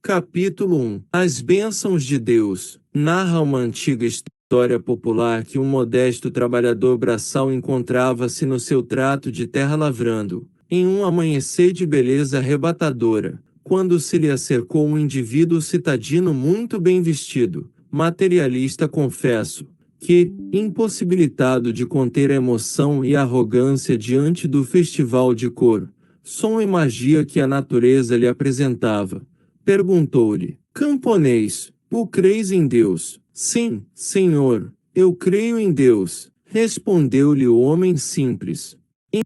Capítulo 1. As bênçãos de Deus. Narra uma antiga história popular que um modesto trabalhador braçal encontrava-se no seu trato de terra lavrando, em um amanhecer de beleza arrebatadora, quando se lhe acercou um indivíduo citadino muito bem vestido, materialista confesso, que, impossibilitado de conter a emoção e a arrogância diante do festival de cor, som e magia que a natureza lhe apresentava, perguntou-lhe: Camponês, tu creis em Deus? Sim, Senhor, eu creio em Deus, respondeu-lhe o homem simples.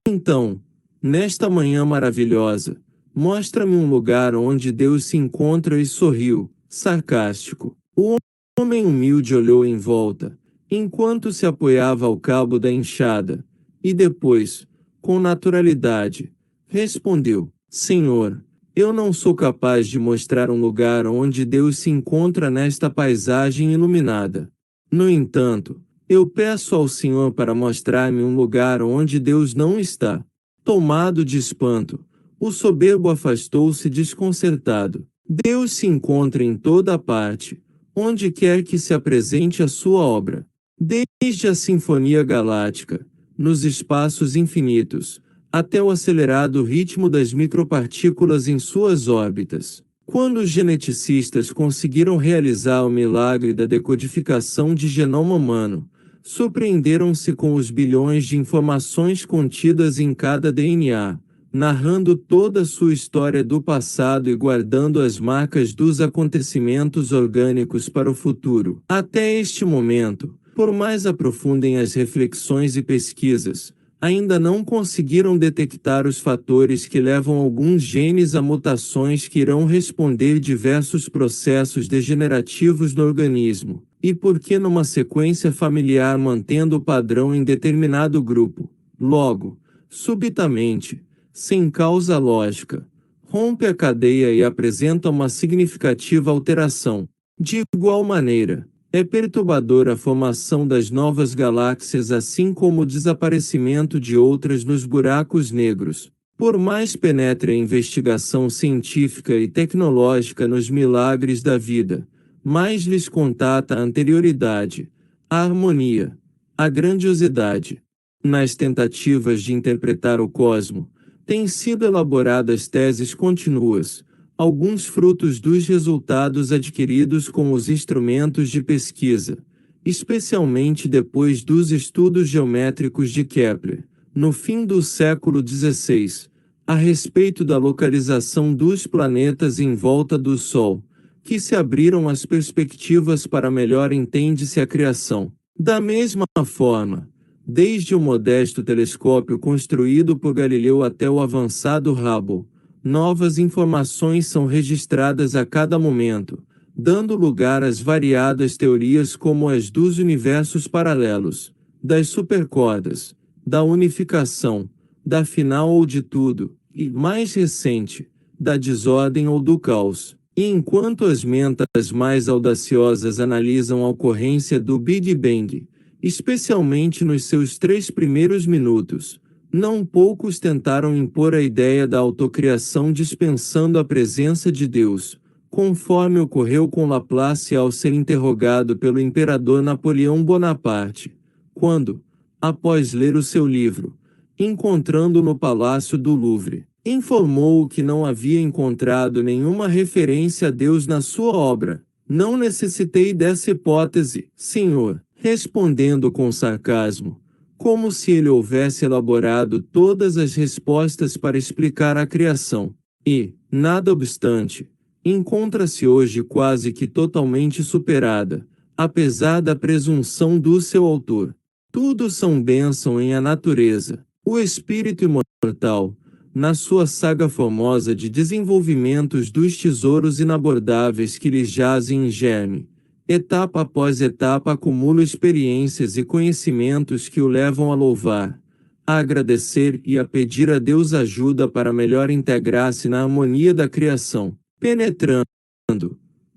Então, nesta manhã maravilhosa, mostra-me um lugar onde Deus se encontra e sorriu, sarcástico. O homem humilde olhou em volta, enquanto se apoiava ao cabo da enxada, e depois, com naturalidade, respondeu: Senhor, eu não sou capaz de mostrar um lugar onde Deus se encontra nesta paisagem iluminada. No entanto, eu peço ao Senhor para mostrar-me um lugar onde Deus não está. Tomado de espanto, o soberbo afastou-se desconcertado. Deus se encontra em toda a parte, onde quer que se apresente a sua obra. Desde a Sinfonia Galáctica, nos espaços infinitos, até o acelerado ritmo das micropartículas em suas órbitas. Quando os geneticistas conseguiram realizar o milagre da decodificação de genoma humano, surpreenderam-se com os bilhões de informações contidas em cada DNA, narrando toda a sua história do passado e guardando as marcas dos acontecimentos orgânicos para o futuro. Até este momento, por mais aprofundem as reflexões e pesquisas, ainda não conseguiram detectar os fatores que levam alguns genes a mutações que irão responder diversos processos degenerativos no organismo, e por que numa sequência familiar mantendo o padrão em determinado grupo. Logo, subitamente, sem causa lógica, rompe a cadeia e apresenta uma significativa alteração. De igual maneira, é perturbadora a formação das novas galáxias assim como o desaparecimento de outras nos buracos negros. Por mais penetre a investigação científica e tecnológica nos milagres da vida, mais lhes contata a anterioridade, a harmonia, a grandiosidade. Nas tentativas de interpretar o cosmo, têm sido elaboradas teses contínuas, alguns frutos dos resultados adquiridos com os instrumentos de pesquisa, especialmente depois dos estudos geométricos de Kepler, no fim do século XVI, a respeito da localização dos planetas em volta do Sol, que se abriram as perspectivas para melhor entende-se a criação. Da mesma forma, desde o modesto telescópio construído por Galileu até o avançado Hubble, novas informações são registradas a cada momento, dando lugar às variadas teorias como as dos universos paralelos, das supercordas, da unificação, da final ou de tudo, e, mais recente, da desordem ou do caos. E enquanto as mentas mais audaciosas analisam a ocorrência do Big Bang, especialmente nos seus 3 primeiros minutos, não poucos tentaram impor a ideia da autocriação dispensando a presença de Deus, conforme ocorreu com Laplace ao ser interrogado pelo imperador Napoleão Bonaparte, quando, após ler o seu livro, encontrando no Palácio do Louvre, informou-o que não havia encontrado nenhuma referência a Deus na sua obra. Não necessitei dessa hipótese, senhor, respondendo com sarcasmo, como se ele houvesse elaborado todas as respostas para explicar a criação. E, nada obstante, encontra-se hoje quase que totalmente superada, apesar da presunção do seu autor. Tudo são bênção em a natureza. O espírito imortal, na sua saga formosa de desenvolvimentos dos tesouros inabordáveis que lhes jazem em germe, etapa após etapa acumula experiências e conhecimentos que o levam a louvar, a agradecer e a pedir a Deus ajuda para melhor integrar-se na harmonia da criação, penetrando,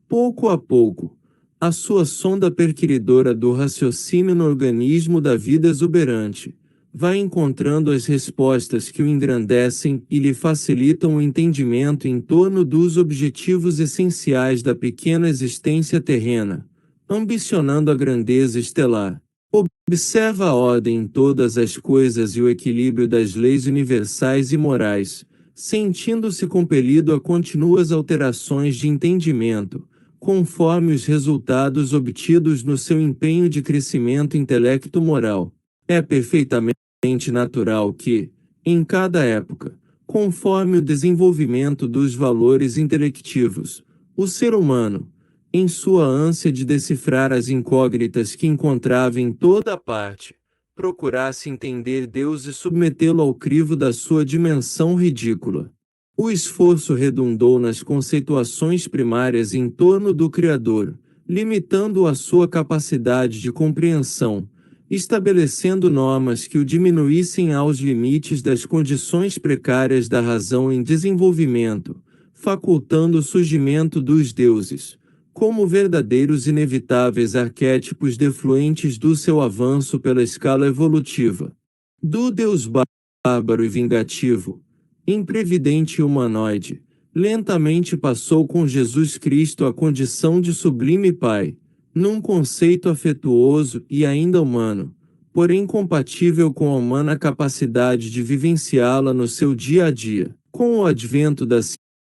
pouco a pouco, a sua sonda perquiridora do raciocínio no organismo da vida exuberante, vai encontrando as respostas que o engrandecem e lhe facilitam o entendimento em torno dos objetivos essenciais da pequena existência terrena, ambicionando a grandeza estelar. Observa a ordem em todas as coisas e o equilíbrio das leis universais e morais, sentindo-se compelido a contínuas alterações de entendimento, conforme os resultados obtidos no seu empenho de crescimento intelecto-moral. É perfeitamente natural que, em cada época, conforme o desenvolvimento dos valores intelectivos, o ser humano, em sua ânsia de decifrar as incógnitas que encontrava em toda parte, procurasse entender Deus e submetê-lo ao crivo da sua dimensão ridícula. O esforço redundou nas conceituações primárias em torno do Criador, limitando a sua capacidade de compreensão, estabelecendo normas que o diminuíssem aos limites das condições precárias da razão em desenvolvimento, facultando o surgimento dos deuses, como verdadeiros inevitáveis arquétipos defluentes do seu avanço pela escala evolutiva. Do Deus bárbaro e vingativo, imprevidente e humanoide, lentamente passou com Jesus Cristo à condição de sublime Pai, num conceito afetuoso e ainda humano, porém compatível com a humana capacidade de vivenciá-la no seu dia a dia. Com o advento da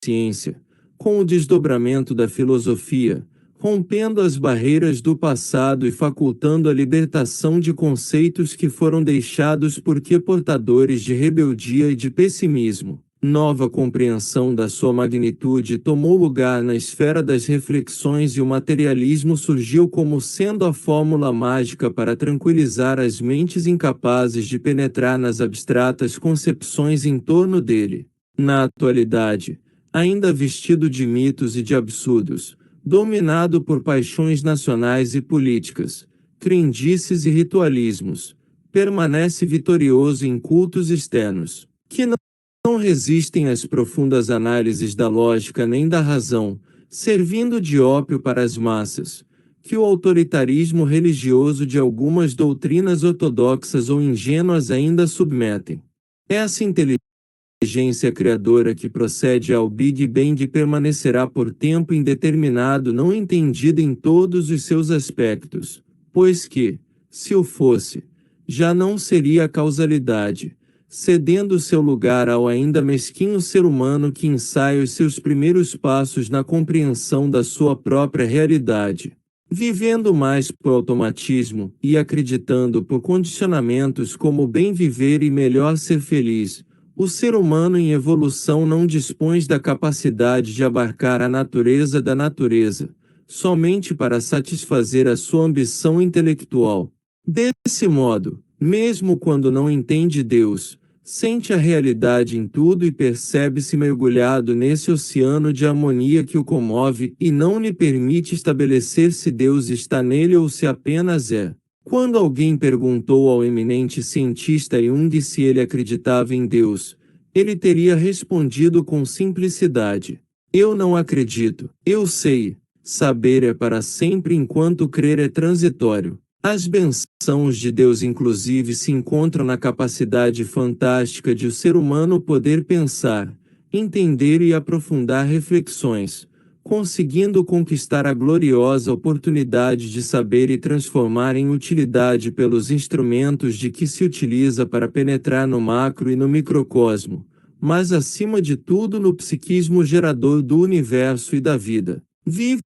ciência, com o desdobramento da filosofia, rompendo as barreiras do passado e facultando a libertação de conceitos que foram deixados porque portadores de rebeldia e de pessimismo, nova compreensão da sua magnitude tomou lugar na esfera das reflexões e o materialismo surgiu como sendo a fórmula mágica para tranquilizar as mentes incapazes de penetrar nas abstratas concepções em torno dele. Na atualidade, ainda vestido de mitos e de absurdos, dominado por paixões nacionais e políticas, crendices e ritualismos, permanece vitorioso em cultos externos, que não resistem às profundas análises da lógica nem da razão, servindo de ópio para as massas, que o autoritarismo religioso de algumas doutrinas ortodoxas ou ingênuas ainda submetem. Essa inteligência criadora que procede ao Big Bang permanecerá por tempo indeterminado não entendida em todos os seus aspectos, pois que, se o fosse, já não seria a causalidade, cedendo seu lugar ao ainda mesquinho ser humano que ensaia os seus primeiros passos na compreensão da sua própria realidade. Vivendo mais por automatismo e acreditando por condicionamentos como bem viver e melhor ser feliz, o ser humano em evolução não dispõe da capacidade de abarcar a natureza da natureza, somente para satisfazer a sua ambição intelectual. Desse modo, mesmo quando não entende Deus, sente a realidade em tudo e percebe-se mergulhado nesse oceano de harmonia que o comove e não lhe permite estabelecer se Deus está nele ou se apenas é. Quando alguém perguntou ao eminente cientista Jung se ele acreditava em Deus, ele teria respondido com simplicidade: eu não acredito, eu sei. Saber é para sempre enquanto crer é transitório. As bênçãos de Deus inclusive se encontram na capacidade fantástica de o ser humano poder pensar, entender e aprofundar reflexões, conseguindo conquistar a gloriosa oportunidade de saber e transformar em utilidade pelos instrumentos de que se utiliza para penetrar no macro e no microcosmo, mas acima de tudo no psiquismo gerador do universo e da vida. Vive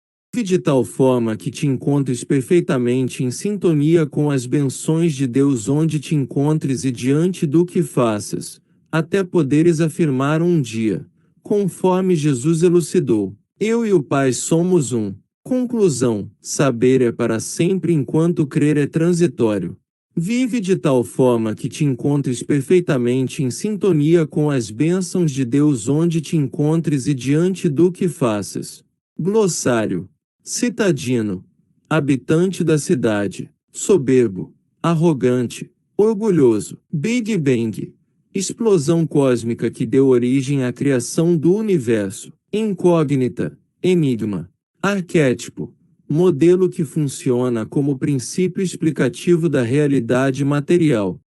de tal forma que te encontres perfeitamente em sintonia com as bênçãos de Deus onde te encontres e diante do que faças, até poderes afirmar um dia, conforme Jesus elucidou: eu e o Pai somos um. Conclusão: saber é para sempre enquanto crer é transitório. Vive de tal forma que te encontres perfeitamente em sintonia com as bênçãos de Deus onde te encontres e diante do que faças. Glossário. Citadino. Habitante da cidade. Soberbo. Arrogante. Orgulhoso. Big Bang. Explosão cósmica que deu origem à criação do universo. Incógnita. Enigma. Arquétipo. Modelo que funciona como princípio explicativo da realidade material.